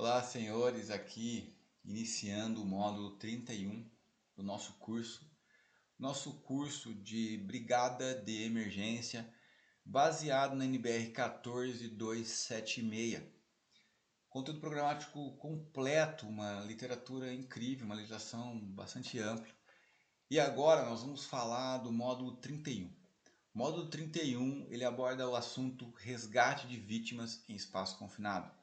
Olá, senhores, aqui iniciando o módulo 31 do nosso curso de Brigada de Emergência, baseado na NBR 14276. Conteúdo programático completo, uma literatura incrível, uma legislação bastante ampla. E agora nós vamos falar do módulo 31. O módulo 31 ele aborda o assunto resgate de vítimas em espaço confinado.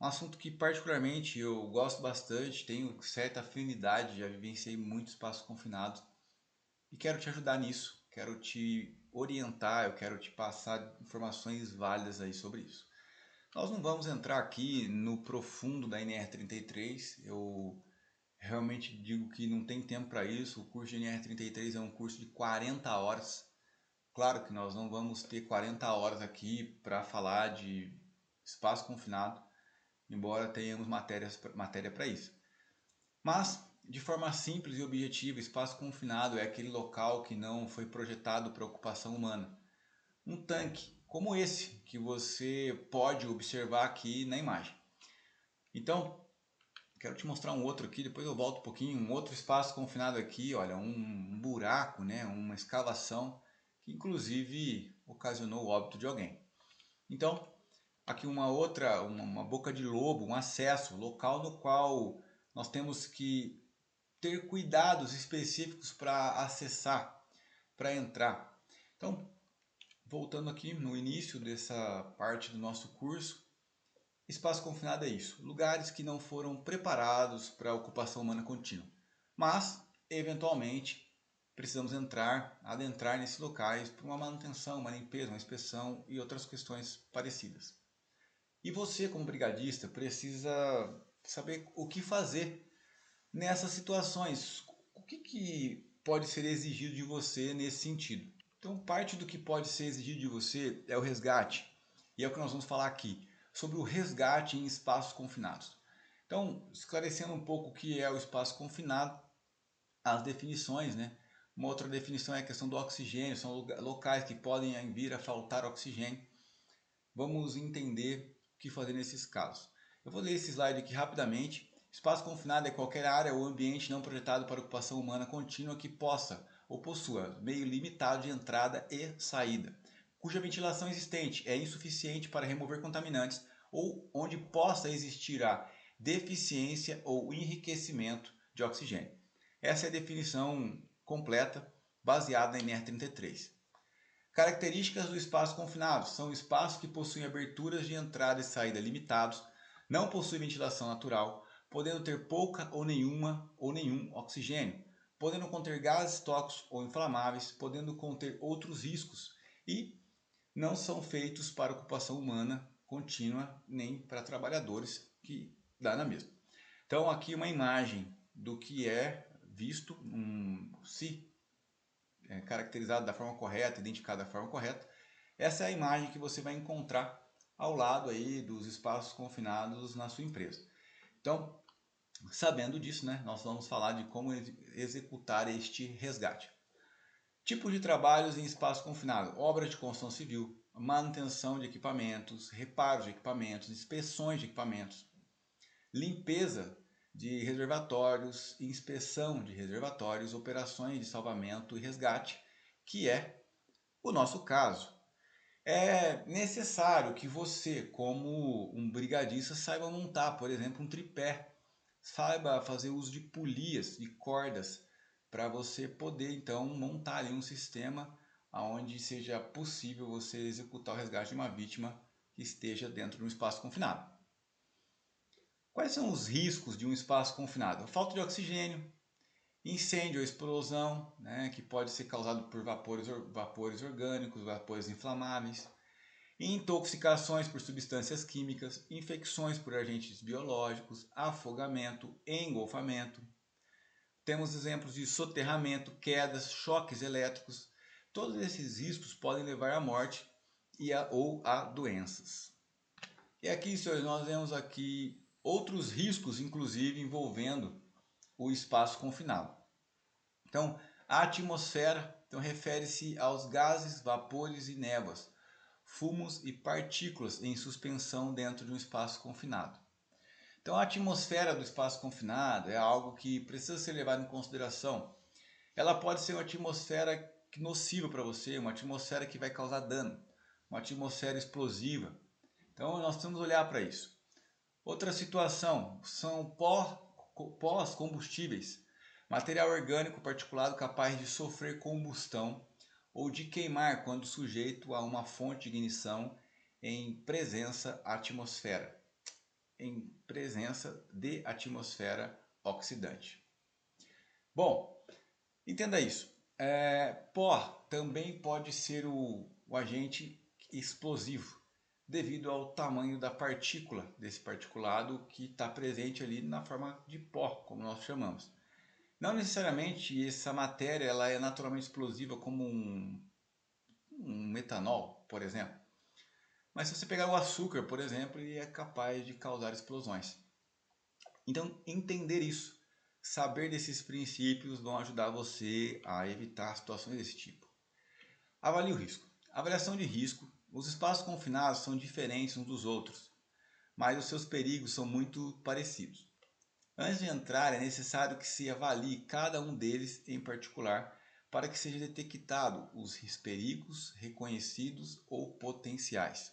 Um assunto que particularmente eu gosto bastante, tenho certa afinidade, já vivenciei muitos espaços confinados e quero te ajudar nisso, quero te orientar, eu quero te passar informações válidas aí sobre isso. Nós não vamos entrar aqui no profundo da NR33, eu realmente digo que não tem tempo para isso, o curso de NR33 é um curso de 40 horas. Claro que nós não vamos ter 40 horas aqui para falar de espaço confinado, embora tenhamos matéria para isso. Mas, de forma simples e objetiva, espaço confinado é aquele local que não foi projetado para ocupação humana. Um tanque como esse que você pode observar aqui na imagem. Então, quero te mostrar um outro aqui, depois eu volto um pouquinho, um outro espaço confinado aqui, olha, um buraco, né, uma escavação que inclusive ocasionou o óbito de alguém. Então, aqui uma boca de lobo, um acesso, local no qual nós temos que ter cuidados específicos para acessar, para entrar. Então, voltando aqui no início dessa parte do nosso curso, espaço confinado é isso, lugares que não foram preparados para a ocupação humana contínua, mas, eventualmente, precisamos adentrar nesses locais para uma manutenção, uma limpeza, uma inspeção e outras questões parecidas. E você, como brigadista, precisa saber o que fazer nessas situações. O que pode ser exigido de você nesse sentido? Então, parte do que pode ser exigido de você é o resgate. E é o que nós vamos falar aqui, sobre o resgate em espaços confinados. Então, esclarecendo um pouco o que é o espaço confinado, as definições, né? Uma outra definição é a questão do oxigênio, são locais que podem vir a faltar oxigênio. Vamos entender o que fazer nesses casos. Eu vou ler esse slide aqui rapidamente. Espaço confinado é qualquer área ou ambiente não projetado para ocupação humana contínua que possa ou possua meio limitado de entrada e saída, cuja ventilação existente é insuficiente para remover contaminantes ou onde possa existir a deficiência ou enriquecimento de oxigênio. Essa é a definição completa baseada em NR33. Características do espaço confinado são espaços que possuem aberturas de entrada e saída limitados, não possuem ventilação natural, podendo ter pouca ou nenhum oxigênio, podendo conter gases tóxicos ou inflamáveis, podendo conter outros riscos e não são feitos para ocupação humana contínua nem para trabalhadores, que dá na mesma. Então aqui uma imagem do que é visto, se caracterizado da forma correta, identificado da forma correta. Essa é a imagem que você vai encontrar ao lado aí dos espaços confinados na sua empresa. Então, sabendo disso, né, nós vamos falar de como executar este resgate. Tipos de trabalhos em espaço confinado: obras de construção civil, manutenção de equipamentos, reparos de equipamentos, inspeções de equipamentos, limpeza de reservatórios, inspeção de reservatórios, operações de salvamento e resgate, que é o nosso caso. É necessário que você, como um brigadista, saiba montar, por exemplo, um tripé, saiba fazer uso de polias, de cordas, para você poder então montar ali um sistema onde seja possível você executar o resgate de uma vítima que esteja dentro de um espaço confinado. Quais são os riscos de um espaço confinado? A falta de oxigênio, incêndio ou explosão, né, que pode ser causado por vapores orgânicos, vapores inflamáveis, intoxicações por substâncias químicas, infecções por agentes biológicos, afogamento, engolfamento. Temos exemplos de soterramento, quedas, choques elétricos. Todos esses riscos podem levar à morte ou a doenças. E aqui, senhores, nós vemos aqui outros riscos, inclusive envolvendo o espaço confinado. Então, a atmosfera refere-se aos gases, vapores e névoas, fumos e partículas em suspensão dentro de um espaço confinado. Então a atmosfera do espaço confinado é algo que precisa ser levado em consideração. Ela pode ser uma atmosfera nociva para você, uma atmosfera que vai causar dano, uma atmosfera explosiva. Então nós temos que olhar para isso. Outra situação são pós-combustíveis, material orgânico particulado capaz de sofrer combustão ou de queimar quando sujeito a uma fonte de ignição em presença de atmosfera oxidante. Bom, entenda isso. Pó também pode ser o agente explosivo, devido ao tamanho da partícula desse particulado que está presente ali na forma de pó, como nós chamamos. Não necessariamente essa matéria ela é naturalmente explosiva como um metanol, por exemplo. Mas se você pegar o açúcar, por exemplo, ele é capaz de causar explosões. Então, entender isso, saber desses princípios vão ajudar você a evitar situações desse tipo. Avalie o risco. Avaliação de risco. Os espaços confinados são diferentes uns dos outros, mas os seus perigos são muito parecidos. Antes de entrar, é necessário que se avalie cada um deles em particular para que seja detectado os perigos reconhecidos ou potenciais.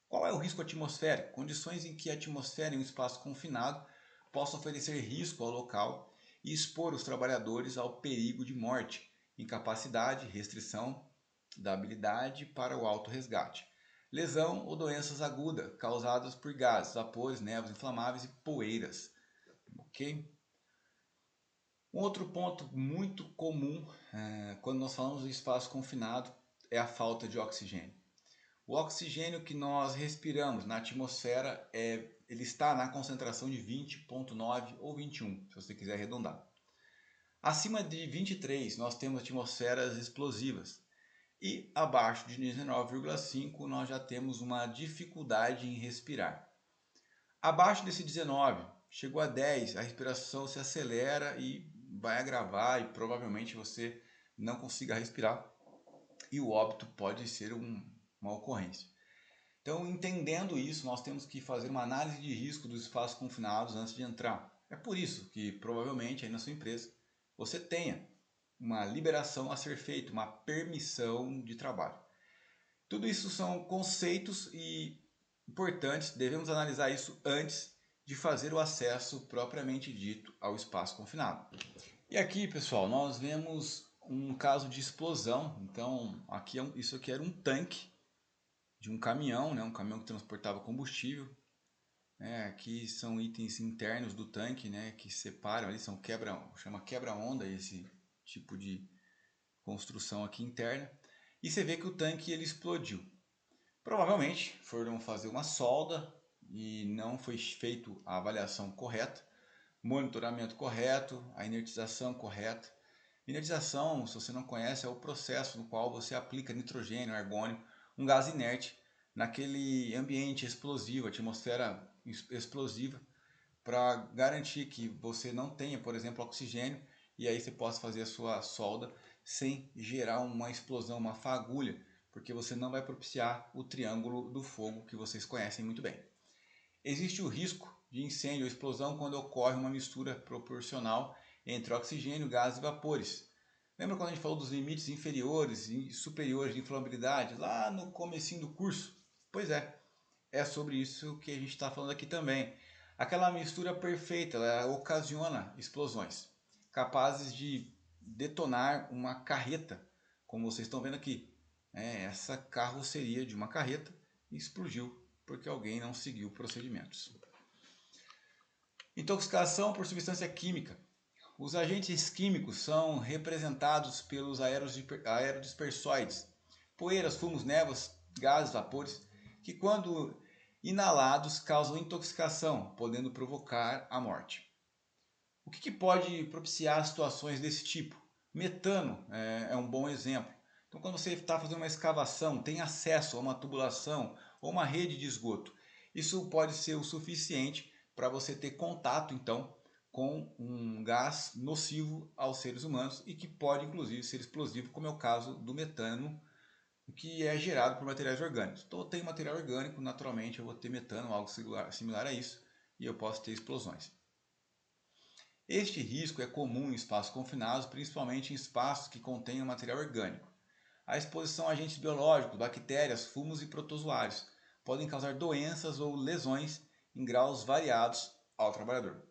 Qual é o risco atmosférico? Condições em que a atmosfera em um espaço confinado possa oferecer risco ao local e expor os trabalhadores ao perigo de morte, incapacidade, restrição da habilidade para o autorresgate, lesão ou doenças agudas causadas por gases, vapores, névoas inflamáveis e poeiras. Ok? Um outro ponto muito comum quando nós falamos de espaço confinado é a falta de oxigênio. O oxigênio que nós respiramos na atmosfera ele está na concentração de 20,9 ou 21, se você quiser arredondar. Acima de 23 nós temos atmosferas explosivas e abaixo de 19,5 nós já temos uma dificuldade em respirar. Abaixo desse 19, chegou a 10, a respiração se acelera e vai agravar e provavelmente você não consiga respirar e o óbito pode ser uma ocorrência. Então, entendendo isso, nós temos que fazer uma análise de risco dos espaços confinados antes de entrar. É por isso que provavelmente aí na sua empresa você tenha uma liberação a ser feita, uma permissão de trabalho. Tudo isso são conceitos e importantes, devemos analisar isso antes de fazer o acesso propriamente dito ao espaço confinado. E aqui, pessoal, nós vemos um caso de explosão. Então, isso aqui era um tanque de um caminhão, né? Um caminhão que transportava combustível. Aqui são itens internos do tanque, né? Que separam ali, chama quebra-onda esse tipo de construção aqui interna. E você vê que o tanque ele explodiu. Provavelmente foram fazer uma solda e não foi feito a avaliação correta, monitoramento correto, a inertização correta. Inertização, se você não conhece, é o processo no qual você aplica nitrogênio, argônio, um gás inerte, naquele ambiente explosivo, atmosfera explosiva, para garantir que você não tenha, por exemplo, oxigênio e aí você possa fazer a sua solda sem gerar uma explosão, uma fagulha, porque você não vai propiciar o triângulo do fogo que vocês conhecem muito bem. Existe o risco de incêndio ou explosão quando ocorre uma mistura proporcional entre oxigênio, gás e vapores. Lembra quando a gente falou dos limites inferiores e superiores de inflamabilidade lá no comecinho do curso? Pois é sobre isso que a gente está falando aqui também. Aquela mistura perfeita, ela ocasiona explosões, capazes de detonar uma carreta, como vocês estão vendo aqui. Essa carroceria de uma carreta explodiu porque alguém não seguiu procedimentos. Intoxicação por substância química. Os agentes químicos são representados pelos aerodispersóides, poeiras, fumos, névoas, gases, vapores, que quando inalados causam intoxicação, podendo provocar a morte. O que pode propiciar situações desse tipo? Metano é um bom exemplo. Então, quando você está fazendo uma escavação, tem acesso a uma tubulação ou uma rede de esgoto, isso pode ser o suficiente para você ter contato, então, com um gás nocivo aos seres humanos e que pode, inclusive, ser explosivo, como é o caso do metano, que é gerado por materiais orgânicos. Então, eu tenho material orgânico, naturalmente eu vou ter metano, algo similar a isso, e eu posso ter explosões. Este risco é comum em espaços confinados, principalmente em espaços que contenham material orgânico. A exposição a agentes biológicos, bactérias, fungos e protozoários podem causar doenças ou lesões em graus variados ao trabalhador.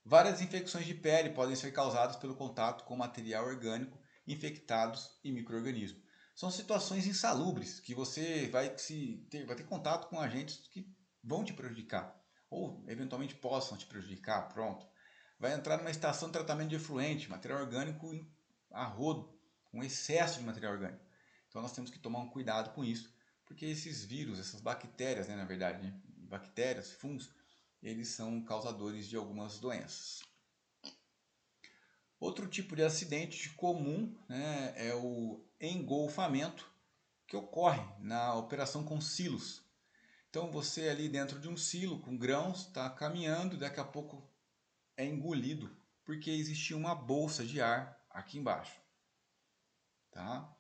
Várias infecções de pele podem ser causadas pelo contato com material orgânico, infectados e micro-organismos. São situações insalubres que você vai ter contato com agentes que vão te prejudicar ou eventualmente possam te prejudicar. Pronto. Vai entrar numa estação de tratamento de efluente, material orgânico a rodo, um excesso de material orgânico. Então nós temos que tomar um cuidado com isso, porque esses vírus, essas bactérias, na verdade, bactérias, fungos, eles são causadores de algumas doenças. Outro tipo de acidente comum, é o engolfamento, que ocorre na operação com silos. Então você ali dentro de um silo com grãos está caminhando e daqui a pouco é engolido porque existia uma bolsa de ar aqui embaixo. Tá?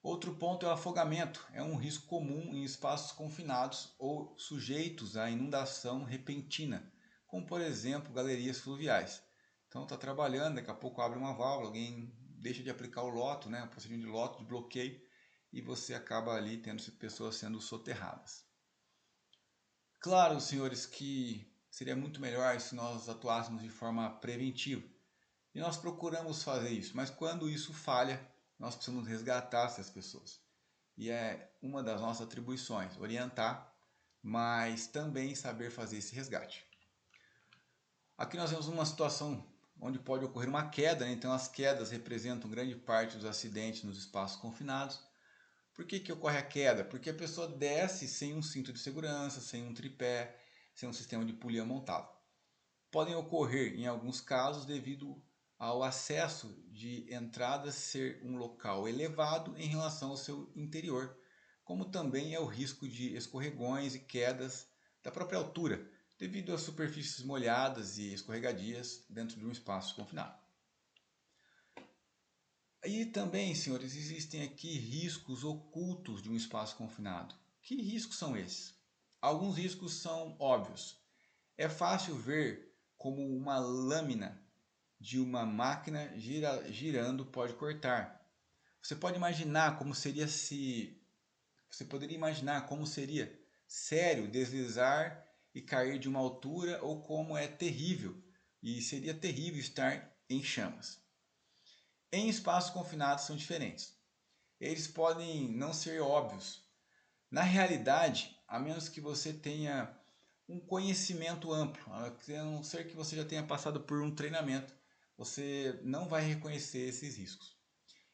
Outro ponto é o afogamento. É um risco comum em espaços confinados ou sujeitos à inundação repentina, como por exemplo galerias fluviais. Então está trabalhando, daqui a pouco abre uma válvula, alguém deixa de aplicar o loto, o procedimento de loto, de bloqueio, e você acaba ali tendo pessoas sendo soterradas. Claro, senhores, que seria muito melhor se nós atuássemos de forma preventiva. E nós procuramos fazer isso, mas quando isso falha, nós precisamos resgatar essas pessoas. E é uma das nossas atribuições, orientar, mas também saber fazer esse resgate. Aqui nós temos uma situação onde pode ocorrer uma queda, então as quedas representam grande parte dos acidentes nos espaços confinados. Por que ocorre a queda? Porque a pessoa desce sem um cinto de segurança, sem um tripé, sem um sistema de polia montado. Podem ocorrer em alguns casos devido ao acesso de entrada ser um local elevado em relação ao seu interior, como também é o risco de escorregões e quedas da própria altura, devido às superfícies molhadas e escorregadias dentro de um espaço confinado. E também, senhores, existem aqui riscos ocultos de um espaço confinado. Que riscos são esses? Alguns riscos são óbvios. É fácil ver como uma lâmina de uma máquina girando pode cortar. Você pode imaginar como seria se... Você poderia imaginar como seria sério deslizar e cair de uma altura, ou como é terrível, e seria terrível estar em chamas. Em espaços confinados são diferentes. Eles podem não ser óbvios. Na realidade, a menos que você tenha um conhecimento amplo, a não ser que você já tenha passado por um treinamento, você não vai reconhecer esses riscos.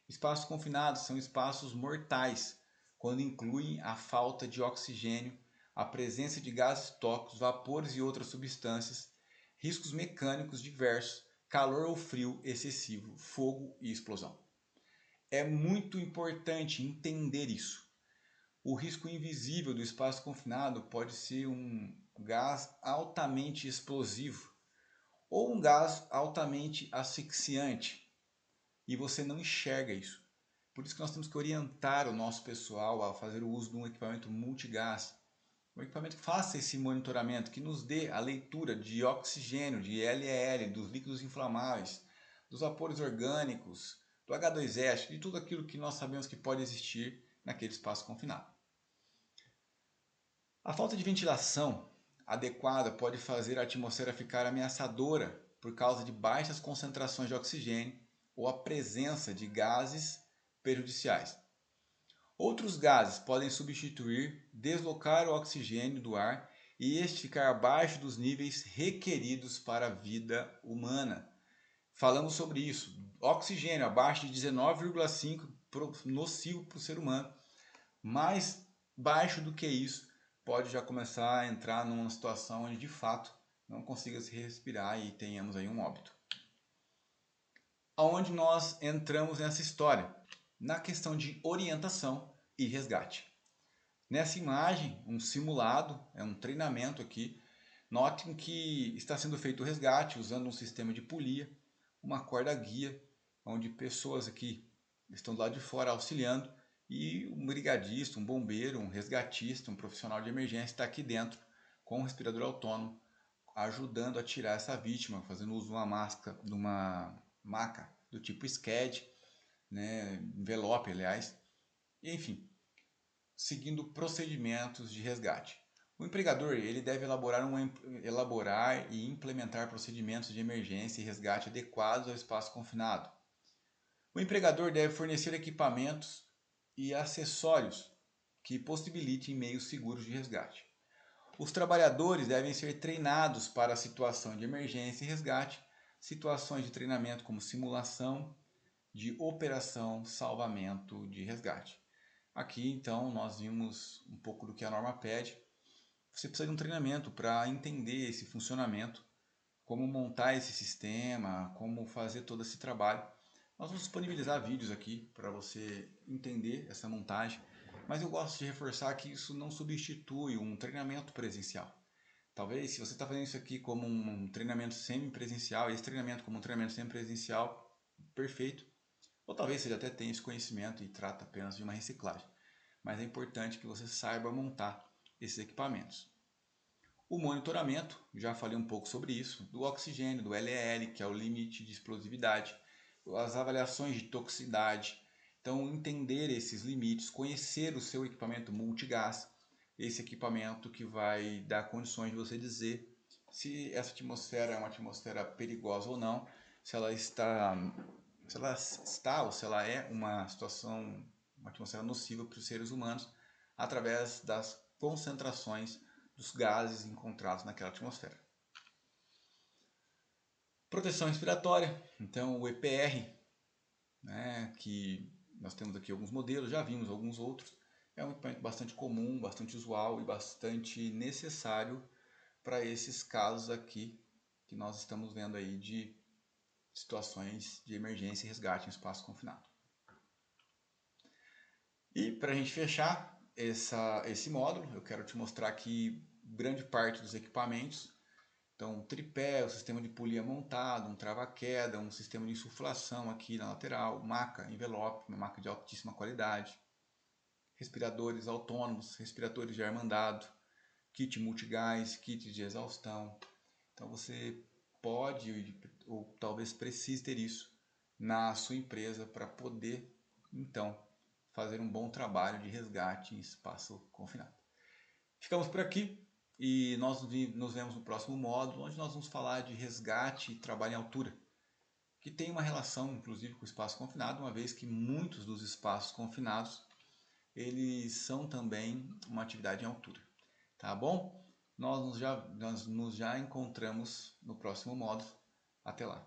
Espaços confinados são espaços mortais, quando incluem a falta de oxigênio, a presença de gases tóxicos, vapores e outras substâncias, riscos mecânicos diversos, calor ou frio excessivo, fogo e explosão. É muito importante entender isso. O risco invisível do espaço confinado pode ser um gás altamente explosivo ou um gás altamente asfixiante, e você não enxerga isso. Por isso que nós temos que orientar o nosso pessoal a fazer o uso de um equipamento multigás, um equipamento que faça esse monitoramento, que nos dê a leitura de oxigênio, de LEL, dos líquidos inflamáveis, dos vapores orgânicos, do H2S, de tudo aquilo que nós sabemos que pode existir naquele espaço confinado. A falta de ventilação adequada pode fazer a atmosfera ficar ameaçadora por causa de baixas concentrações de oxigênio ou a presença de gases prejudiciais. Outros gases podem substituir, deslocar o oxigênio do ar e este ficar abaixo dos níveis requeridos para a vida humana. Falamos sobre isso. Oxigênio abaixo de 19,5 nocivo para o ser humano. Mais baixo do que isso, pode já começar a entrar numa situação onde de fato não consiga se respirar e tenhamos aí um óbito. Aonde nós entramos nessa história? Na questão de orientação e resgate. Nessa imagem, um simulado, é um treinamento aqui. Notem que está sendo feito o resgate usando um sistema de polia, uma corda guia, onde pessoas aqui estão do lado de fora auxiliando, e um brigadista, um bombeiro, um resgatista, um profissional de emergência está aqui dentro com um respirador autônomo, ajudando a tirar essa vítima, fazendo uso de uma maca do tipo SCAD, né, envelope, aliás, e, enfim, seguindo procedimentos de resgate. O empregador ele deve elaborar e implementar procedimentos de emergência e resgate adequados ao espaço confinado. O empregador deve fornecer equipamentos e acessórios que possibilitem meios seguros de resgate. Os trabalhadores devem ser treinados para a situação de emergência e resgate, situações de treinamento como simulação de operação, salvamento de resgate. Aqui então nós vimos um pouco do que a norma pede. Você precisa de um treinamento para entender esse funcionamento, como montar esse sistema, como fazer todo esse trabalho. Nós vamos disponibilizar vídeos aqui para você entender essa montagem, mas eu gosto de reforçar que isso não substitui um treinamento presencial. Talvez, se você está fazendo isso aqui como um treinamento semi-presencial, esse treinamento como um treinamento semi-presencial, perfeito. Ou talvez você até tenha esse conhecimento e trata apenas de uma reciclagem. Mas é importante que você saiba montar esses equipamentos. O monitoramento, já falei um pouco sobre isso, do oxigênio, do LEL, que é o limite de explosividade, as avaliações de toxicidade. Então, entender esses limites, conhecer o seu equipamento multigás, esse equipamento que vai dar condições de você dizer se essa atmosfera é uma atmosfera perigosa ou não, se ela está ou se ela é uma situação, uma atmosfera nociva para os seres humanos, através das concentrações dos gases encontrados naquela atmosfera. Proteção respiratória, então o EPR, né, que nós temos aqui alguns modelos, já vimos alguns outros, é um equipamento bastante comum, bastante usual e bastante necessário para esses casos aqui que nós estamos vendo aí de situações de emergência e resgate em espaço confinado. E para a gente fechar esse módulo, eu quero te mostrar aqui grande parte dos equipamentos. Então, tripé, o sistema de polia montado, um trava-queda, um sistema de insuflação aqui na lateral, maca, envelope, uma maca de altíssima qualidade, respiradores autônomos, respiradores de ar mandado, kit multigás, kit de exaustão. Então, você pode ou talvez precise ter isso na sua empresa para poder, então, fazer um bom trabalho de resgate em espaço confinado. Ficamos por aqui e nós nos vemos no próximo módulo, onde nós vamos falar de resgate e trabalho em altura, que tem uma relação, inclusive, com o espaço confinado, uma vez que muitos dos espaços confinados, eles são também uma atividade em altura. Tá bom? Nós nos já encontramos no próximo módulo. Até lá!